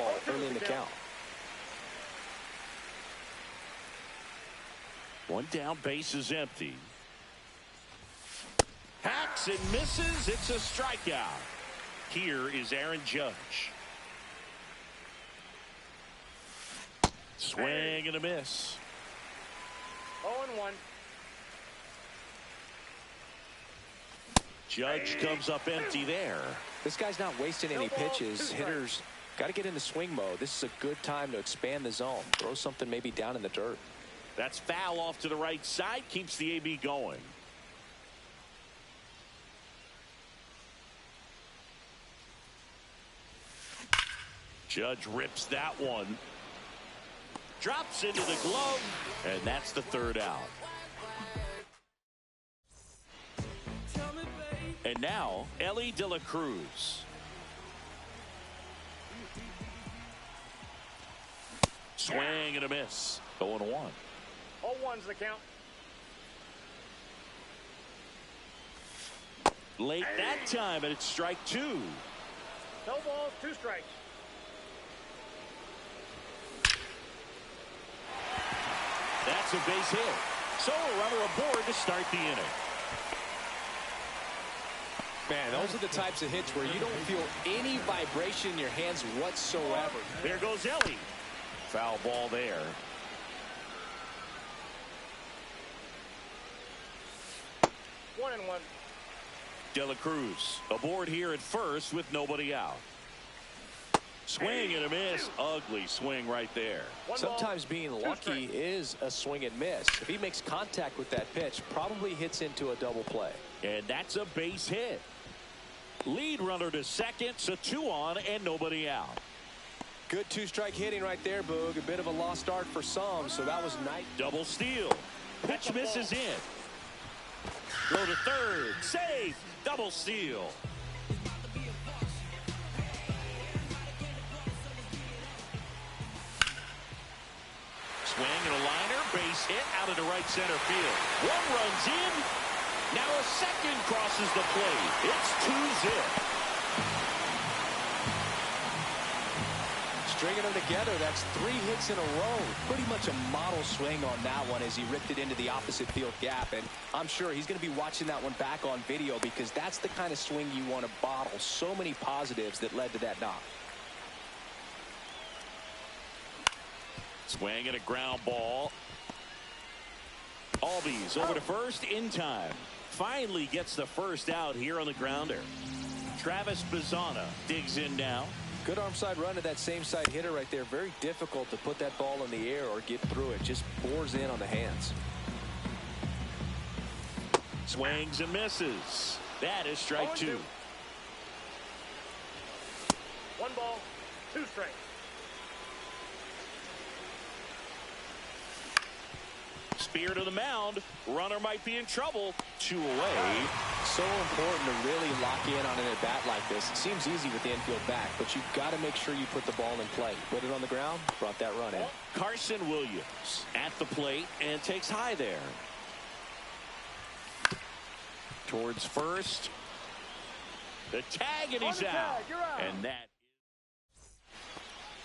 ball early in the count. One down, base is empty. Hacks and misses. It's a strikeout. Here is Aaron Judge. Swing and a miss. 0-1. Judge comes up empty there. This guy's not wasting any pitches. Hitters got to get into swing mode. This is a good time to expand the zone. Throw something maybe down in the dirt. That's foul off to the right side. Keeps the AB going. Judge rips that one. Drops into the glove. And that's the third out. And now, Ellie De La Cruz. Swing and a miss. 0-1. 0-1's the count. Late that time, and it's strike 2. No balls, 2 strikes. That's a base hit. So a runner aboard to start the inning. Man, those are the types of hits where you don't feel any vibration in your hands whatsoever. There goes Ellie. Foul ball there. 1-1. De La Cruz aboard here at first with nobody out. Swing and a miss. Ugly swing right there. Sometimes being lucky is a swing and miss. If he makes contact with that pitch, probably hits into a double play. And that's a base hit. Lead runner to second, so 2 on and nobody out. Good 2-strike hitting right there, Boog. A bit of a lost start for some, so that was nice. Double steal. Pitch misses in. Throw to third. Safe. Double steal. Swing and a liner. Base hit out into right center field. One runs in. Now a second crosses the plate. It's 2-zip. Stringing them together, that's 3 hits in a row. Pretty much a model swing on that one as he ripped it into the opposite field gap. And I'm sure he's going to be watching that one back on video because that's the kind of swing you want to bottle. So many positives that led to that knock. Swing and a ground ball. Albies over to first in time. Finally gets the first out here on the grounder. Travis Bazzana digs in now. Good arm side run to that same side hitter right there. Very difficult to put that ball in the air or get through it. Just bores in on the hands. Swings and misses. That is strike 2. 1 ball, 2 strikes. Spear to the mound. Runner might be in trouble. 2 away. So important to really lock in on an at-bat like this. It seems easy with the infield back, but you've got to make sure you put the ball in play. Put it on the ground, brought that run in. Carson Williams at the plate and takes high there. Towards first. The tag, and he's out. And that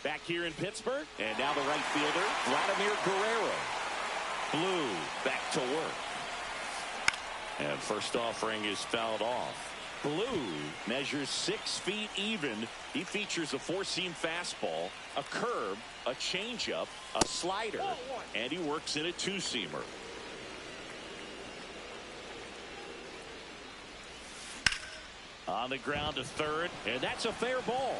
back here in Pittsburgh. And now the right fielder, Vladimir Guerrero. Blue back to work. And first offering is fouled off. Blue measures 6 feet even. He features a 4-seam fastball, a curve, a changeup, a slider, and he works in a 2-seamer. On the ground to third, and that's a fair ball.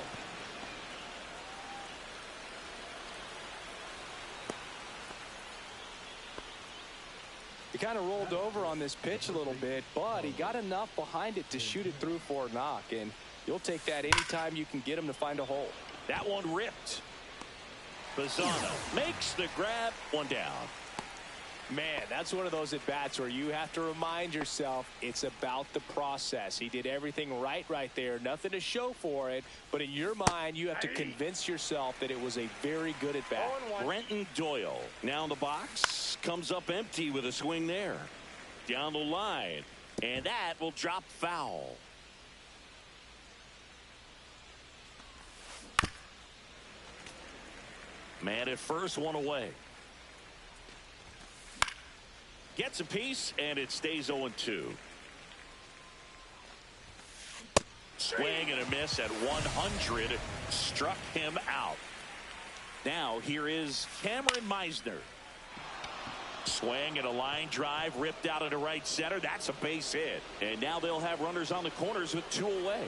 He kind of rolled over on this pitch a little bit, but he got enough behind it to shoot it through for a knock, and you'll take that anytime you can get him to find a hole. That one ripped. Bazzana makes the grab. 1 down. Man, that's one of those at-bats where you have to remind yourself it's about the process. He did everything right there. Nothing to show for it, but in your mind, you have to convince yourself that it was a very good at-bat. Brenton Doyle now in the box. Comes up empty with a swing there. Down the line. And that will drop foul. Man at first, one away. Gets a piece, and it stays 0-2. Swing and a miss at 100. Struck him out. Now here is Cameron Meisner. Swing and a line drive ripped out into right center. That's a base hit. And now they'll have runners on the corners with 2 away.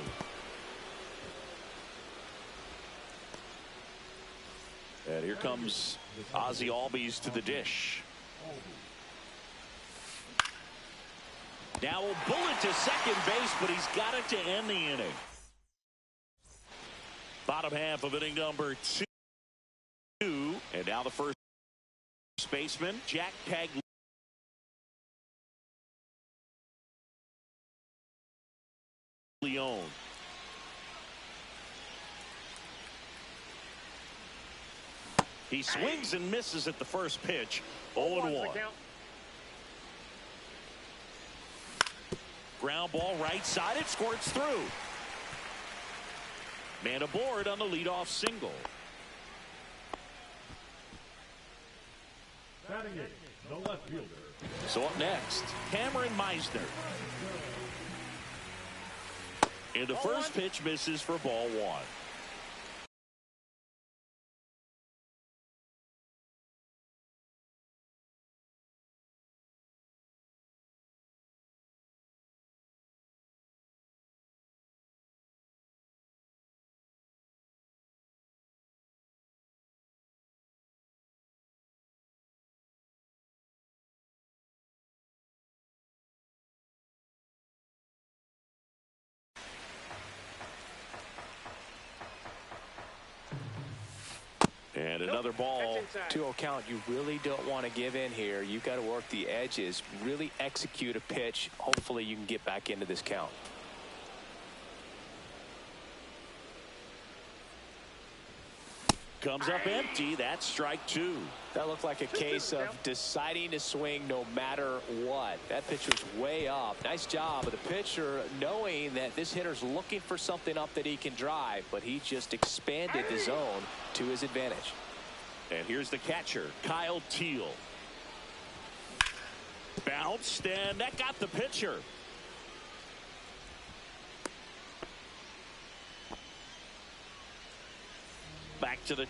And here comes Ozzie Albies to the dish. Now a bullet to second base, but he's got it to end the inning. Bottom half of inning number 2. And now the first baseman, Jack Caglione. He swings and misses at the first pitch. 0-1. Ground ball right side. It squirts through. Man aboard on the leadoff single. Batting it, the left fielder. So up next, Cameron Meisner. And the first pitch misses for ball 1. And another ball. 2-0 count. You really don't want to give in here. You've got to work the edges, really execute a pitch. Hopefully you can get back into this count. Comes up empty. That's strike 2. That looked like a case of deciding to swing no matter what. That pitch was way up. Nice job of the pitcher knowing that this hitter's looking for something up that he can drive, but he just expanded the zone to his advantage. And here's the catcher, Kyle Teal. Bounced, and that got the pitcher. Back to the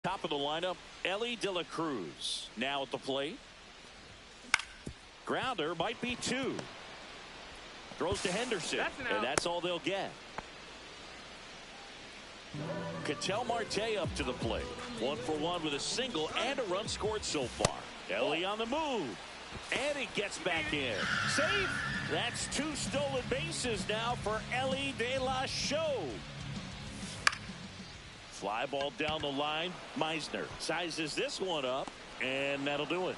top of the lineup, Ellie De La Cruz now at the plate. Grounder might be 2. Throws to Henderson, and that's all they'll get. Ketel Marte up to the plate. 1 for 1 with a single and a run scored so far. Ellie on the move. And he gets back in. Safe. That's 2 stolen bases now for Ellie De La Show. Fly ball down the line. Meisner sizes this one up, and that'll do it.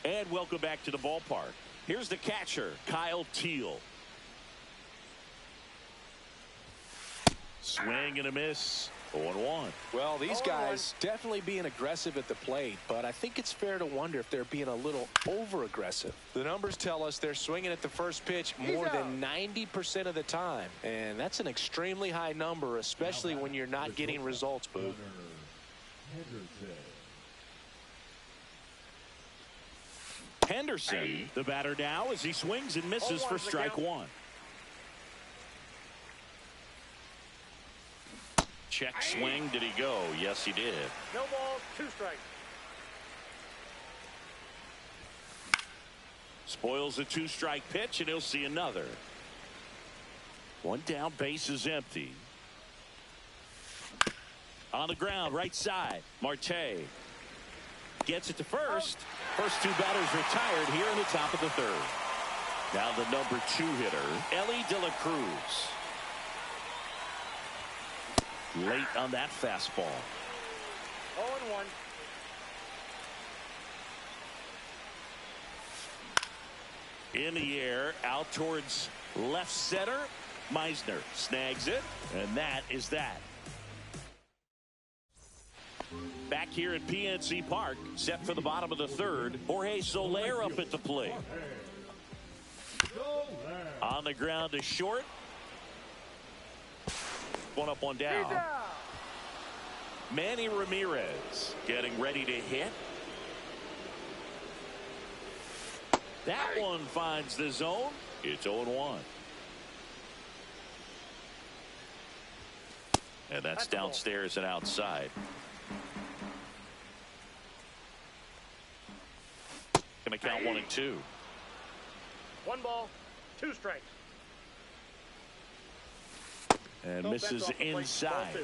And welcome back to the ballpark. Here's the catcher, Kyle Teal. Swing and a miss. 0-1. Well, these guys definitely being aggressive at the plate, but I think it's fair to wonder if they're being a little over-aggressive. The numbers tell us they're swinging at the first pitch more than 90% of the time, and that's an extremely high number, especially when you're not getting results, Boo. Henderson, the batter now, as he swings and misses for strike 1. Check swing. Did he go? Yes, he did. No balls, 2 strikes. Spoils a 2-strike pitch, and he'll see another. 1 down, base is empty. On the ground, right side. Marte gets it to first. First 2 batters retired here in the top of the 3rd. Now the number 2 hitter, Ellie De La Cruz. Late on that fastball. 0-1. In the air, out towards left center. Meisner snags it, and that is that. Back here at PNC Park, set for the bottom of the third. Jorge Soler up at the plate. On the ground to short. One up, one down. Manny Ramirez getting ready to hit. That one finds the zone. It's 0-1. And that's downstairs and outside. Going to count 1 and 2. 1 ball, 2 strikes. And misses inside.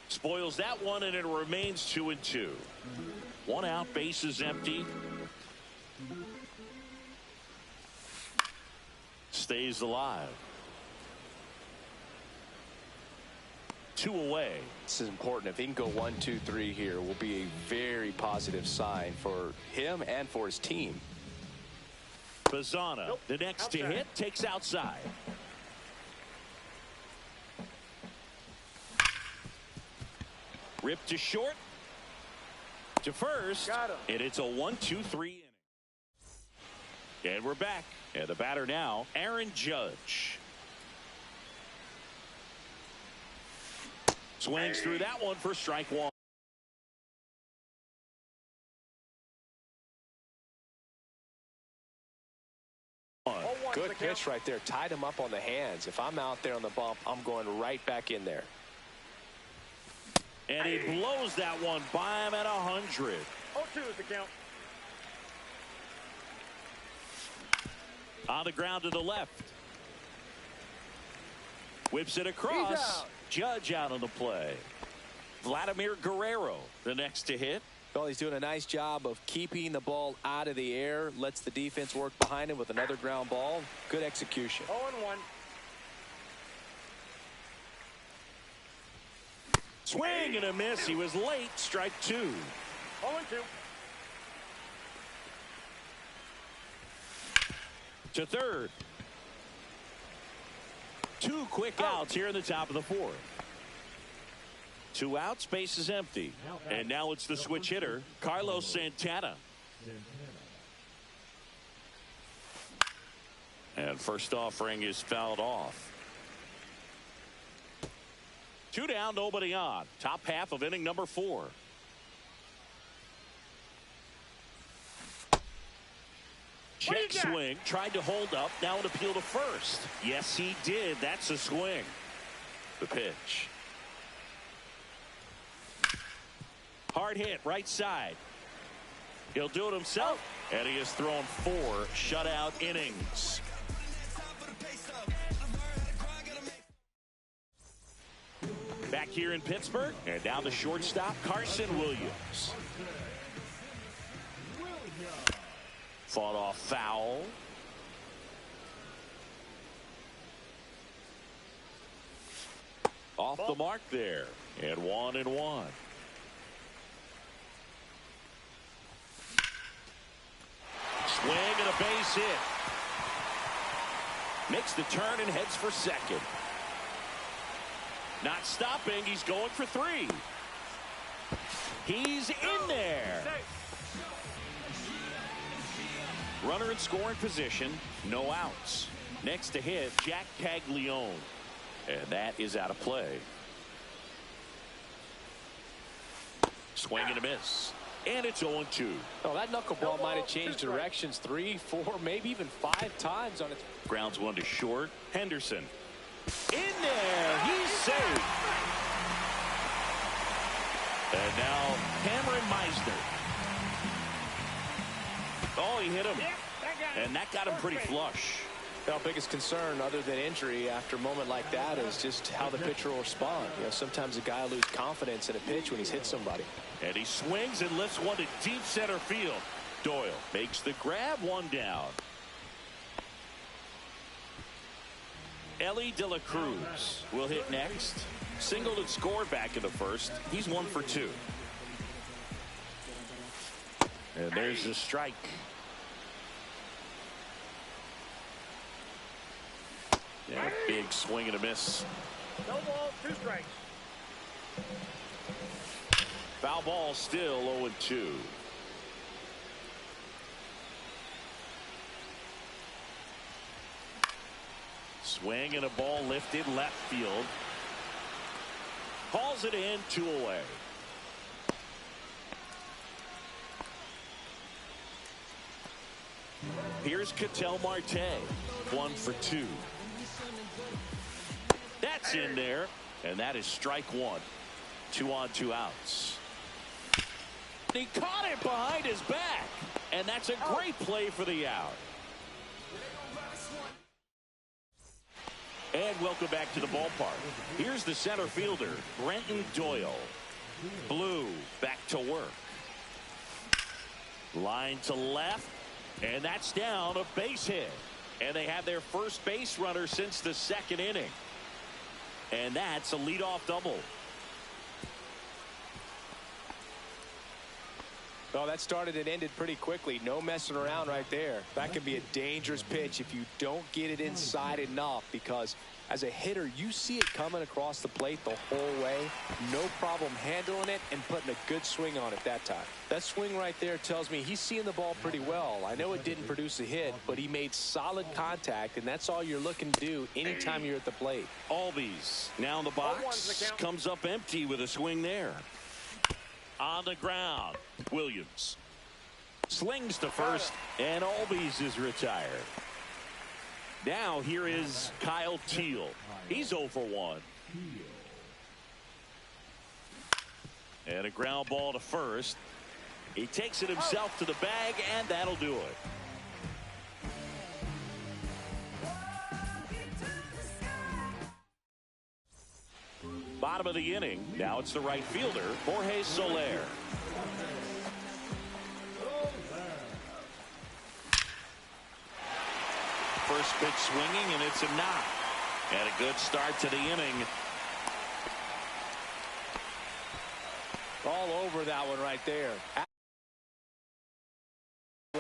Spoils that one, and it remains 2 and 2. 1 out, bases empty. Stays alive. 2 away. This is important. If he can go 1, 2, 3 here, will be a very positive sign for him and for his team. Bazana, the next to hit, takes outside. Rip to short. To first. And it's a 1-2-3 inning. And we're back. And the batter now, Aaron Judge. Swings through that one for strike 1. Good pitch right there. Tied him up on the hands. If I'm out there on the bump, I'm going right back in there. And he blows that one by him at 100. 0-2 is the count. On the ground to the left. Whips it across. Judge out on the play. Vladimir Guerrero, the next to hit. Well, he's doing a nice job of keeping the ball out of the air. Lets the defense work behind him with another ground ball. Good execution. 0-1. Swing and a miss. He was late. Strike 2. 0-2. To third. 2 quick outs here in the top of the 4th. 2 outs, base is empty. And now it's the switch hitter, Carlos Santana. And first offering is fouled off. 2 down, nobody on. Top half of inning number 4. Check swing, tried to hold up, now an appeal to first. Yes, he did. That's a swing. The pitch. Hard hit, right side. He'll do it himself, and he has thrown 4 shutout innings. Back here in Pittsburgh, and now the shortstop, Carson Williams. Fought off foul. Off the mark there, and 1-1. Swing and a base hit. Makes the turn and heads for second. Not stopping. He's going for 3. He's in there. Runner in scoring position. No outs. Next to hit, Jack Caglione. And that is out of play. Swing and a miss. And it's 0-2. Oh, that knuckleball might have changed directions 3, 4, maybe even 5 times on its. Grounds one to short. Henderson. In there. He's safe. And now Cameron Meisner. Oh, he hit him. And that got him pretty flush. Our biggest concern, other than injury after a moment like that, is just how the pitcher will respond. You know, sometimes a guy loses confidence in a pitch when he's hit somebody. And he swings and lifts one to deep center field. Doyle makes the grab, 1 down. Ellie De La Cruz will hit next. Singled and scored back in the first. He's 1 for 2. And there's the strike. Yeah, big swing and a miss. No ball, 2 strikes. Foul ball, still 0-2. Swing and a ball lifted left field. Calls it in, 2 away. Here's Ketel Marte, 1 for 2. That's in there, and that is strike 1. 2 on, 2 outs. He caught it behind his back, and that's a great play for the out. And welcome back to the ballpark. Here's the center fielder, Brenton Doyle. Blue back to work. Line to left, and that's down, a base hit. And they have their first base runner since the 2nd inning. And that's a leadoff double. Oh, that started and ended pretty quickly. No messing around right there. That could be a dangerous pitch if you don't get it inside enough, because as a hitter, you see it coming across the plate the whole way. No problem handling it and putting a good swing on it that time. That swing right there tells me he's seeing the ball pretty well. I know it didn't produce a hit, but he made solid contact, and that's all you're looking to do anytime you're at the plate. Albies now in the box, comes up empty with a swing there. On the ground, Williams slings to first, and Albies is retired. Now here is Kyle Teal. He's 0 for 1. And a ground ball to first. He takes it himself to the bag, and that'll do it. Bottom of the inning. Now it's the right fielder, Jorge Soler. First pitch swinging, and it's a knock. And a good start to the inning. All over that one right there.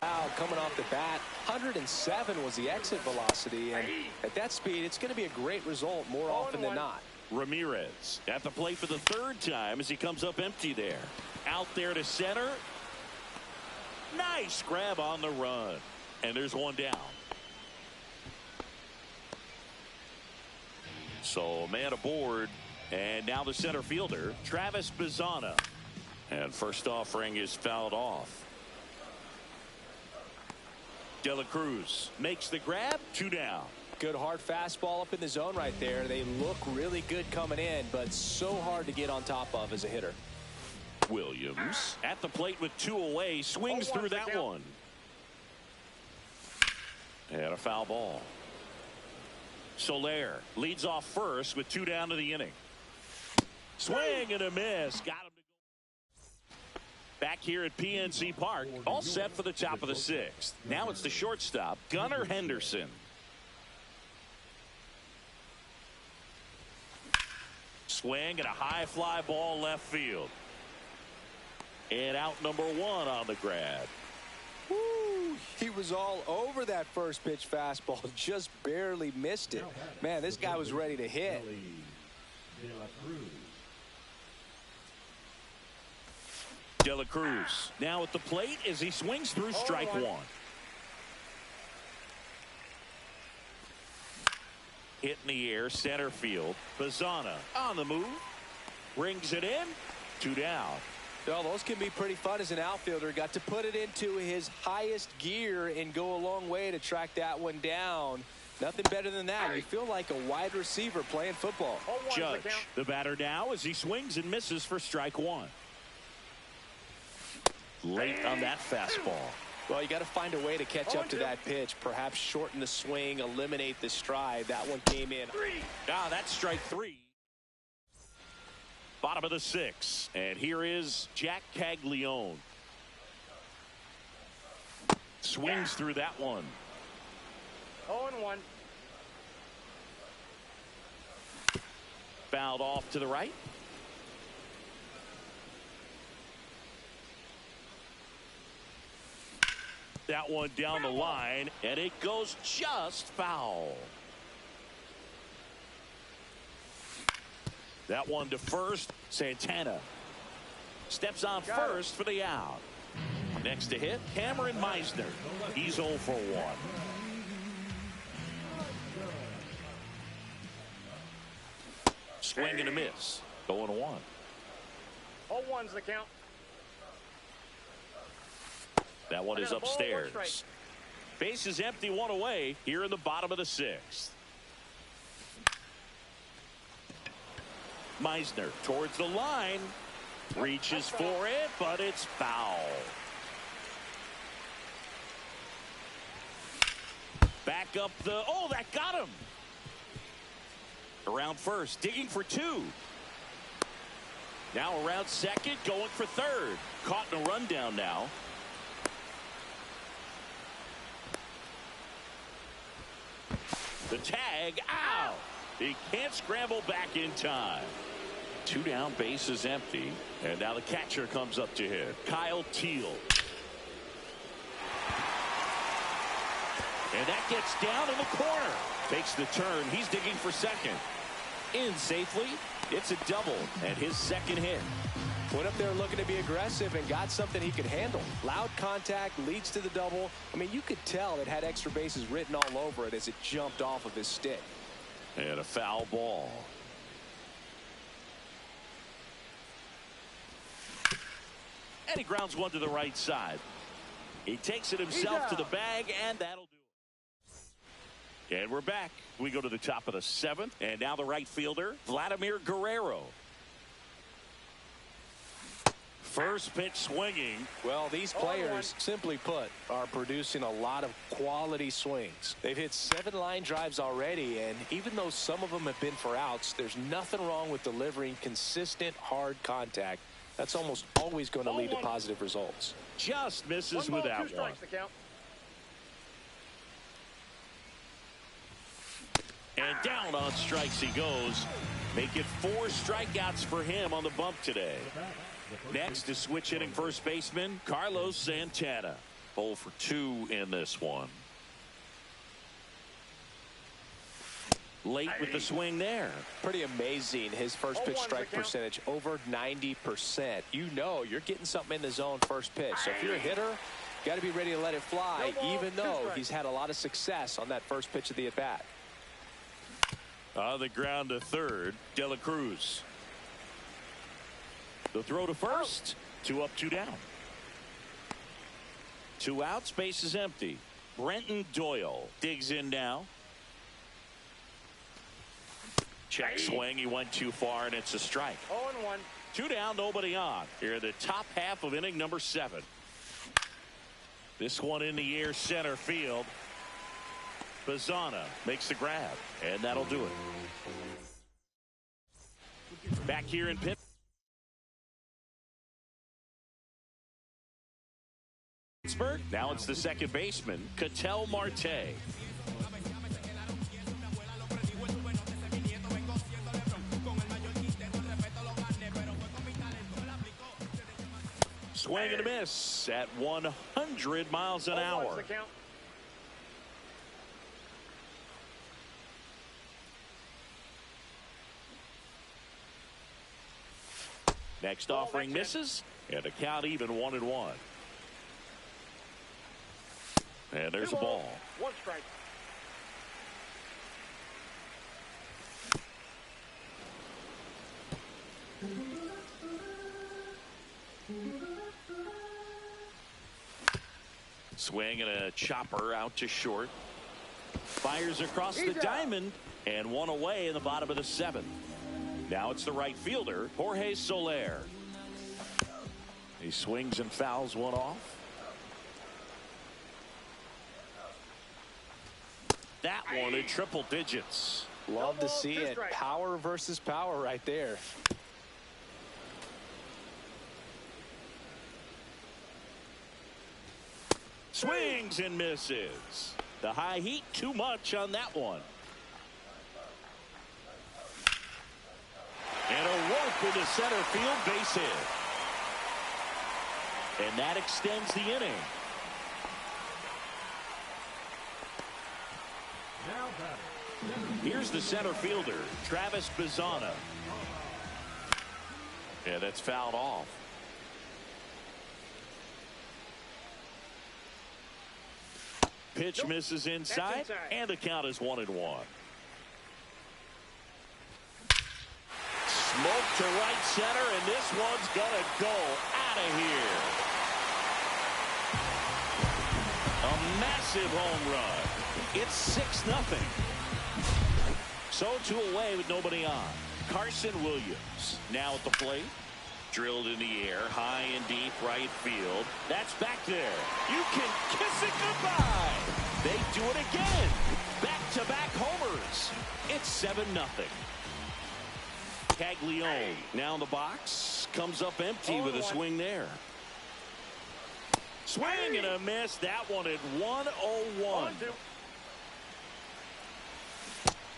Loud coming off the bat. 107 was the exit velocity, and at that speed, it's going to be a great result more often than not. Ramirez at the plate for the 3rd time as he comes up empty there. Out there to center. Nice grab on the run. And there's one down. So man aboard. And now the center fielder, Travis Bazzana. And first offering is fouled off. De La Cruz makes the grab. 2 down. Good hard fastball up in the zone right there. They look really good coming in, but so hard to get on top of as a hitter. Williams at the plate with 2 away, swings through that one. And a foul ball. Soler leads off first with 2 down to the inning. Swing and a miss. Got him to go. Back here at PNC Park, all set for the top of the 6th. Now it's the shortstop, Gunnar Henderson. Swing and a high fly ball left field. And out number 1 on the grab. Woo, he was all over that first pitch fastball, just barely missed it. Man, this guy was ready to hit. De La Cruz now at the plate as he swings through strike 1. Hit in the air, center field. Bazzana on the move. Brings it in. 2 down. Well, those can be pretty fun as an outfielder. Got to put it into his highest gear and go a long way to track that one down. Nothing better than that. You feel like a wide receiver playing football. Judge, the batter now as he swings and misses for strike 1. Late on that fastball. Well, you got to find a way to catch up to that pitch. Perhaps shorten the swing, eliminate the stride. That one came in. Ah, that's strike 3. Bottom of the 6th. And here is Jack Caglione. Swings through that one. 0-1. Fouled off to the right. That one down the line, and it goes just foul. That one to first. Santana steps on first for the out. Next to hit, Cameron Meisner. He's 0 for 1. Swing and a miss. 0-1. 0-1's the count. That one is upstairs. Base is empty, one away here in the bottom of the 6th. Meisner towards the line. Reaches for it, but it's foul. Back up the... Oh, that got him. Around first, digging for 2. Now around second, going for third. Caught in a rundown now. The tag, ow! He can't scramble back in time. 2 down, base is empty. And now the catcher comes up to hit. Kyle Teal. And that gets down in the corner. Takes the turn. He's digging for second. In safely. It's a double. And his second hit. Went up there looking to be aggressive and got something he could handle. Loud contact leads to the double. I mean, you could tell it had extra bases written all over it as it jumped off of his stick. And a foul ball. And he grounds one to the right side. He takes it himself to the bag, and that'll do it. And we're back. We go to the top of the 7th, and now the right fielder, Vladimir Guerrero. First pitch swinging. Well, these players, simply put, are producing a lot of quality swings. They've hit 7 line drives already, and even though some of them have been for outs, there's nothing wrong with delivering consistent, hard contact. That's almost always going to lead to positive results. Just misses with that one. And down on strikes he goes. Make it 4 strikeouts for him on the bump today. Next is switch hitting first baseman Carlos Santana. 0 for 2 in this one. Late with the swing there. Pretty amazing. His first pitch strike percentage over 90%. You know you're getting something in the zone first pitch. So if you're a hitter, you got to be ready to let it fly, even though he's had a lot of success on that first pitch of the at-bat. On the ground to third, De La Cruz. The throw to first. 2 up, 2 down. 2 outs, base is empty. Brenton Doyle digs in now. Check swing. He went too far, and it's a strike. 0-1. 2 down, nobody on. Here in the top half of inning number 7. This one in the air, center field. Bazana makes the grab, and that'll do it. Back here in Pittsburgh. Now it's the second baseman, Ketel Marte. Swing and a miss at 100 miles an hour. Next offering misses, and a count even 1-1. And there's a ball. 1 strike. Swing and a chopper out to short. Fires across the diamond, and 1 away in the bottom of the 7th. Now it's the right fielder, Jorge Soler. He swings and fouls one off. That one in triple digits. Love to see it. Power versus power right there. Swings and misses. The high heat, too much on that one. And a rope into center field, base hit. And that extends the inning. Here's the center fielder, Travis Bazana. Yeah, that's fouled off. Pitch misses inside, and the count is 1-1. Smoke to right center, and this one's gonna go out of here. A massive home run. It's 6-0. So 2 away with nobody on. Carson Williams now at the plate. Drilled in the air, high and deep right field. That's back there. You can kiss it goodbye. They do it again. Back-to-back homers. It's 7-0. Caglione now in the box. Comes up empty with a swing there. Swing and a miss. That one at 1-0-1.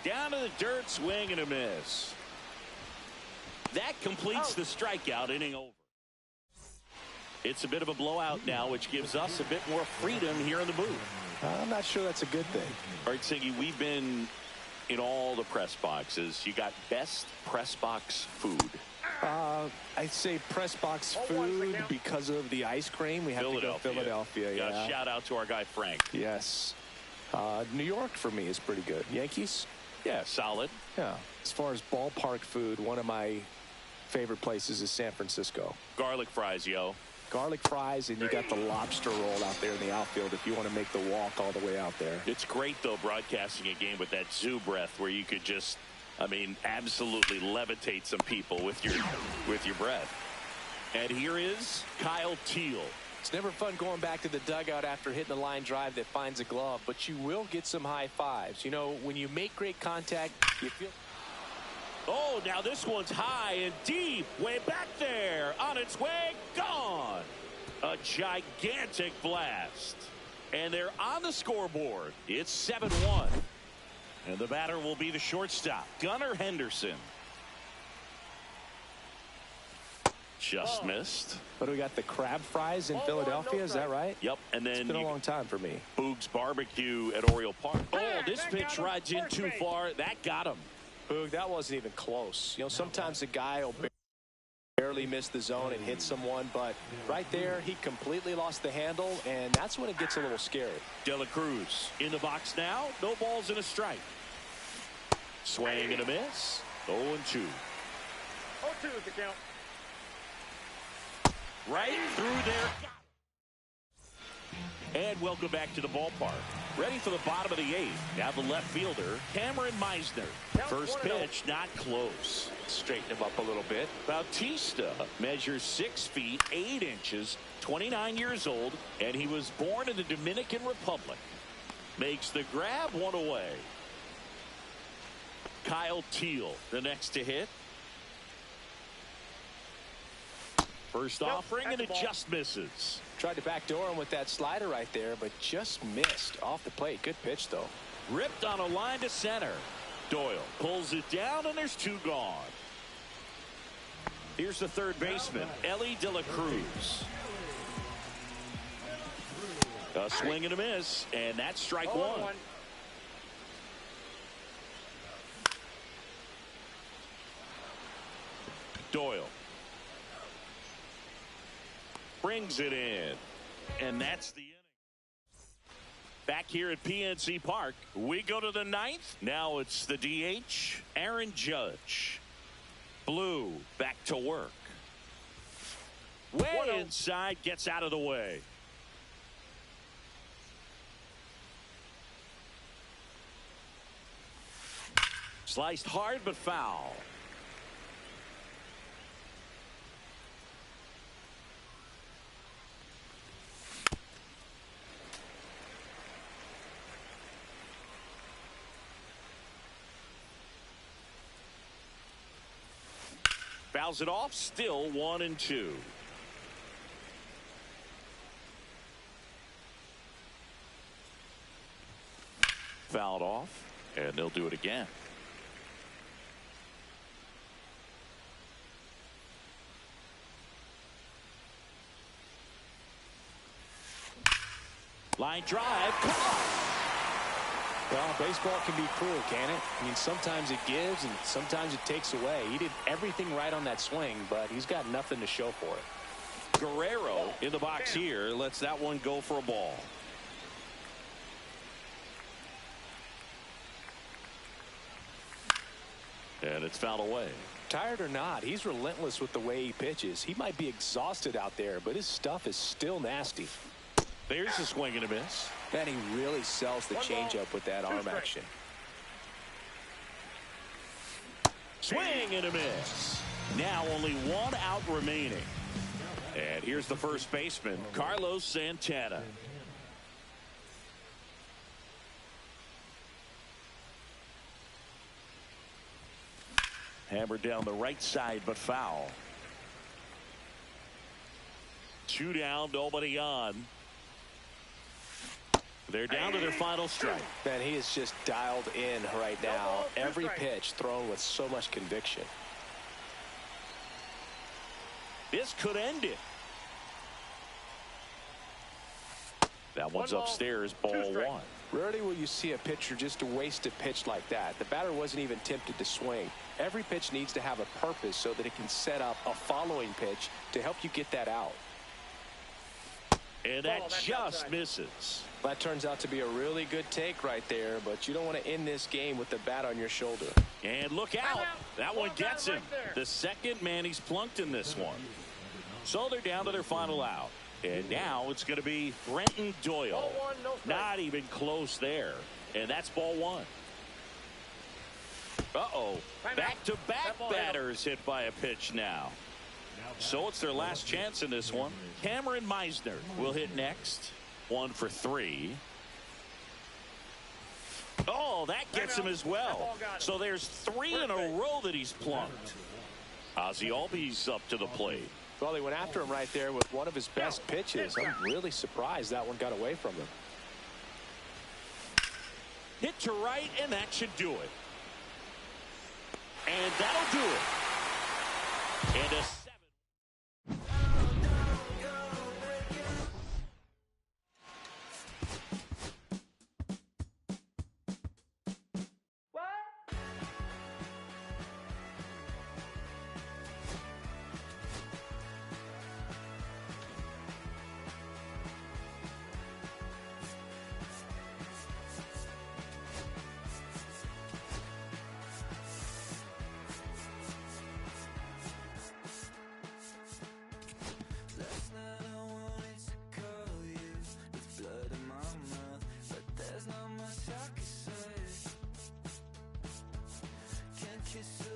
Down to the dirt, swing and a miss. That completes the strikeout inning over. It's a bit of a blowout now, which gives us a bit more freedom here in the booth. I'm not sure that's a good thing. All right, Siggy, we've been in all the press boxes. You got best press box food. I'd say press box food because of the ice cream. We have to go Philadelphia. Yeah. Shout out to our guy Frank. Yes. New York for me is pretty good. Yankees? Yeah, solid. Yeah. As far as ballpark food, one of my favorite places is San Francisco. Garlic fries, yo. Garlic fries, and you got the lobster roll out there in the outfield if you want to make the walk all the way out there. It's great, though, broadcasting a game with that zoo breath where you could just, I mean, absolutely levitate some people with your breath. And here is Kyle Teal. It's never fun going back to the dugout after hitting a line drive that finds a glove, but you will get some high fives. You know, when you make great contact, you feel... Oh, now this one's high and deep, way back there, on its way, gone. A gigantic blast. And they're on the scoreboard. It's 7-1. And the batter will be the shortstop, Gunnar Henderson. Just missed. But we got the crab fries in Philadelphia, is that right? Yep, and then... It's been a long time for me. Boog's Barbecue at Oriole Park. Oh, this pitch rides in too far. That got him. Boog, that wasn't even close. You know, sometimes a guy will barely miss the zone and hit someone, but right there, he completely lost the handle, and that's when it gets a little scary. De La Cruz in the box now. No balls and a strike. Swing and a miss. 0-2. 0-2 is the count. Right through there. And welcome back to the ballpark. Ready for the bottom of the 8th. Now the left fielder, Cameron Meisner. First pitch, not close. Straighten him up a little bit. Bautista measures 6 feet 8 inches, 29 years old, and he was born in the Dominican Republic. Makes the grab, 1 away. Kyle Teal, the next to hit. First offering, and it just misses. Tried to backdoor him with that slider right there, but just missed off the plate. Good pitch, though. Ripped on a line to center. Doyle pulls it down, and there's 2 gone. Here's the third baseman, Ellie De La Cruz. A swing and a miss, and that's strike 1. Doyle brings it in, and that's the inning. Back here at PNC Park, we go to the 9th. Now it's the DH, Aaron Judge. Blue back to work. Way inside, gets out of the way. Sliced hard but foul. Fouls it off, still 1-2. Fouled off, and they'll do it again. Line drive, caught. Well, baseball can be cruel, can it? I mean, sometimes it gives and sometimes it takes away. He did everything right on that swing, but he's got nothing to show for it. Guerrero in the box here lets that one go for a ball. And it's fouled away. Tired or not, he's relentless with the way he pitches. He might be exhausted out there, but his stuff is still nasty. There's a swing and a miss. And he really sells the changeup with that arm action. Swing and a miss. Now only one out remaining. And here's the first baseman, Carlos Santana. Hammered down the right side, but foul. 2 down, nobody on. They're down to their final strike. Man, he is just dialed in right now. Every pitch thrown with so much conviction. This could end it. That one's upstairs, ball 1. Rarely will you see a pitcher just waste a pitch like that. The batter wasn't even tempted to swing. Every pitch needs to have a purpose so that it can set up a following pitch to help you get that out. And that just misses. That turns out to be a really good take right there, but you don't want to end this game with the bat on your shoulder. And look out. That one gets him. The second man he's plunked in this one. So they're down to their final out. And now it's going to be Brenton Doyle. Not even close there. And that's ball 1. Uh-oh. Back-to-back batters hit by a pitch now. So it's their last chance in this one. Cameron Meisner will hit next. 1 for 3. Oh, that gets him as well. So there's 3 in a row that he's plunked. Ozzie Albies up to the plate. Well, he went after him right there with one of his best pitches. I'm really surprised that one got away from him. Hit to right, and that should do it. And that'll do it. And a 7. Kiss